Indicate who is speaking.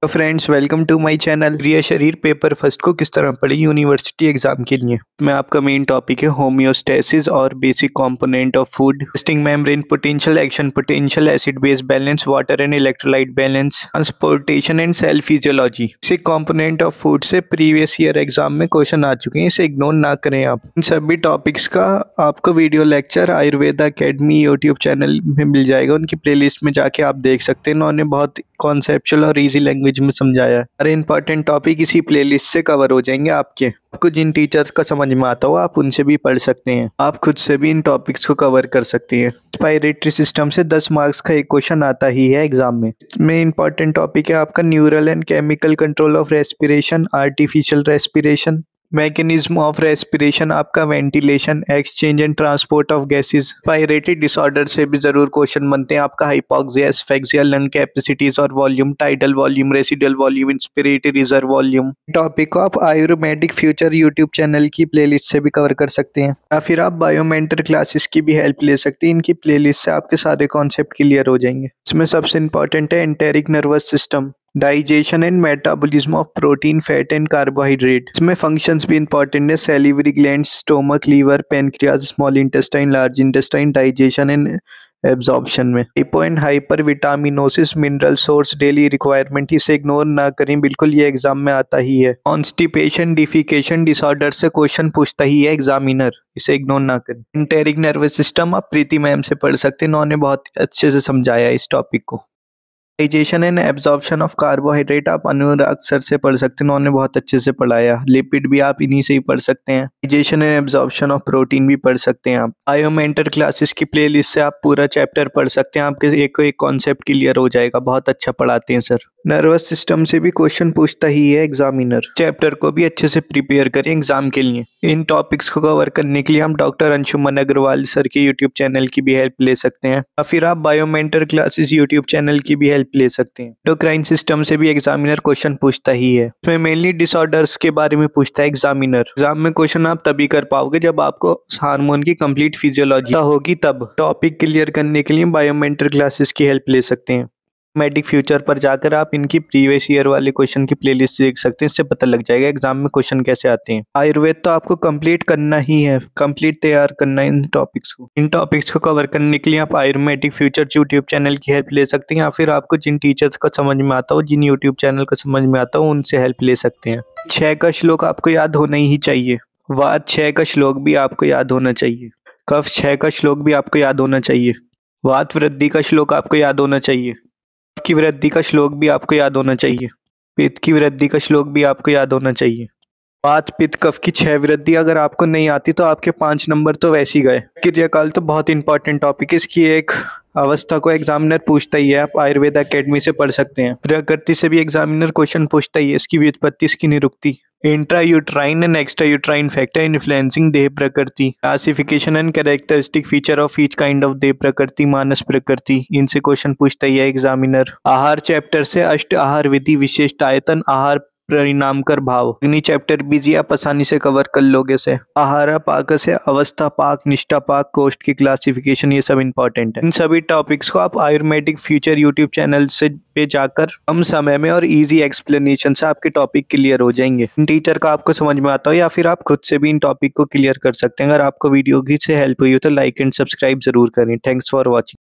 Speaker 1: तो friends, welcome to my channel. क्रिया शरीर पेपर फर्स्ट को किस तरह पढ़े यूनिवर्सिटी एग्जाम के लिए। मैं आपका मेन टॉपिक है होम्योस्टेसिस और basic component of food, resting membrane, potential action potential, acid base balance, water and electrolyte balance, transportation and cell physiology. Basic component of food से प्रीवियस ईयर एग्जाम में question आ चुके हैं, इसे ignore ना करें आप। इन सभी टॉपिक्स का आपको video lecture Ayurveda academy YouTube channel में मिल जाएगा, उनकी प्लेलिस्ट में जाके आप देख सकते हैं। उन्होंने बहुत कॉन्सेप्चुअल और इजी लैंग्वेज में समझाया है। अरे इंपॉर्टेंट टॉपिक इसी प्लेलिस्ट से कवर हो जाएंगे आपके। आपको जिन टीचर्स का समझ में आता हो आप उनसे भी पढ़ सकते हैं, आप खुद से भी इन टॉपिक्स को कवर कर सकते हैं। रेस्पिरेटरी सिस्टम से 10 मार्क्स का एक क्वेश्चन आता ही है एग्जाम में। इसमें इंपॉर्टेंट टॉपिक है आपका neural and chemical control of respiration, artificial respiration, mechanism of respiration, आपका ventilation, exchange and transport of gases. Respiratory disorder से भी जरूर क्वेश्चन बनते हैं आपका हाइपोक्सिया, एस्फेक्सिया, लंग कैपेसिटीज और volume, tidal volume, residual volume, inspiratory reserve volume. Topic को आप आयुर्वेदिक फ्यूचर यूट्यूब चैनल की प्लेलिस्ट से भी कवर कर सकते हैं, या फिर आप बायोमेंटर क्लासेस की भी हेल्प ले सकते हैं। इनकी प्लेलिस्ट से आपके सारे कॉन्सेप्ट क्लियर हो जाएंगे। इसमें सबसे इंपॉर्टेंट है enteric nervous system, digestion and metabolism of protein, fat and carbohydrate. इसमें फंक्शंस भी इंपॉर्टेंट है, salivary glands, stomach, liver, pancreas, small intestine, large intestine, digestion and absorption में। Hypo and hyper vitaminosis, mineral source, daily requirement, इसे ignore ना करें, बिल्कुल ये exam में आता ही है। कॉन्स्टिपेशन, डिफिकेशन डिसऑर्डर से क्वेश्चन पूछता ही है एग्जामिनर, इसे इग्नोर ना करें। एंटेरिक नर्वस सिस्टम आप प्रीति मैम से पढ़ सकते हैं, उन्होंने बहुत अच्छे से समझाया इस टॉपिक को। Digestion and absorption of carbohydrate आप अनुराग सर से पढ़ सकते हैं, उन्होंने बहुत अच्छे से पढ़ाया। लिपिड भी आप इन्हीं से ही पढ़ सकते हैं। Digestion and absorption of protein भी पढ़ सकते हैं आप। बायोमेंटर क्लासेस की प्लेलिस्ट से आप पूरा चैप्टर पढ़ सकते हैं, आपके एक कॉन्सेप्ट क्लियर हो जाएगा। बहुत अच्छा पढ़ाते हैं सर। नर्वस सिस्टम से भी क्वेश्चन पूछता ही है एग्जामिनर, चैप्टर को भी अच्छे से प्रिपेयर करें एग्जाम के लिए। इन टॉपिक्स को कवर करने के लिए हम डॉक्टर अंशुमन अग्रवाल सर के यूट्यूब चैनल की भी हेल्प ले सकते हैं, या फिर आप बायोमेंटर क्लासेस यूट्यूब चैनल की भी हेल्प ले सकते हैं। एंडोक्राइन सिस्टम से भी एग्जामिनर क्वेश्चन पूछता ही है, इसमें मेनली डिसऑर्डर्स के बारे में पूछता है एग्जामिनर। एग्जाम में क्वेश्चन आप तभी कर पाओगे जब आपको हार्मोन की कंप्लीट फिजियोलॉजी होगी, तब टॉपिक क्लियर करने के लिए बायोमेंटर क्लासेस की हेल्प ले सकते हैं। मैटिक फ्यूचर पर जाकर आप इनकी प्रीवियस ईयर वाले क्वेश्चन की प्लेलिस्ट देख सकते हैं, इससे पता लग जाएगा एग्जाम में क्वेश्चन कैसे आते हैं। आयुर्वेद तो आपको कंप्लीट करना ही है, कंप्लीट तैयार करना है इन टॉपिक्स को। इन टॉपिक्स को कवर करने के लिए आप आयुर्वेदिक फ्यूचर यूट्यूब चैनल की हेल्प ले सकते हैं, या फिर आपको जिन टीचर्स का समझ में आता हो, जिन यूट्यूब चैनल का समझ में आता हो, उनसे हेल्प ले सकते हैं। 6 का श्लोक आपको याद होना ही चाहिए, वात 6 का श्लोक भी आपको याद होना चाहिए, कफ 6 का श्लोक भी आपको याद होना चाहिए, वात वृद्धि का श्लोक आपको याद होना चाहिए, की वृद्धि का श्लोक भी आपको याद होना चाहिए, पित्त की वृद्धि का श्लोक भी आपको याद होना चाहिए। वात पित्त कफ की 6 वृद्धि अगर आपको नहीं आती तो आपके 5 नंबर तो वैसे ही गए। क्रियाकाल तो बहुत इंपॉर्टेंट टॉपिक है, इसकी एक अवस्था को एग्जामिनर पूछता ही है, आप आयुर्वेदा अकेडमी से पढ़ सकते हैं। प्रकृति से भी एग्जामिनर क्वेश्चन पूछता ही है, इसकी व्युत्पत्ति, इसकी निरुक्ति। Intra uterine and extra uterine factor influencing देह प्रकृति, classification and characteristic feature of each kind of देह प्रकृति, मानस प्रकृति, इनसे क्वेश्चन पूछता ही है एग्जामिनर। आहार चैप्टर से अष्ट आहार विधि, विशिष्ट आयतन, आहार परिणाम कर भाव, अग्नि चैप्टर भी आप आसानी से कवर कर लोगे से। आहार पाक से अवस्था पाक, निष्ठा पाक, कोष्ठ की क्लासिफिकेशन, ये सब इंपॉर्टेंट है। इन सभी टॉपिक्स को आप आयुर्वेदिक फ्यूचर यूट्यूब चैनल से पे जाकर कम समय में और इजी एक्सप्लेनेशन से आपके टॉपिक क्लियर हो जाएंगे। इन टीचर का आपको समझ में आता हो, या फिर आप खुद से भी इन टॉपिक को क्लियर कर सकते हैं। अगर आपको वीडियो की से हेल्प हुई हो तो लाइक एंड सब्सक्राइब जरूर करें। Thanks for watching.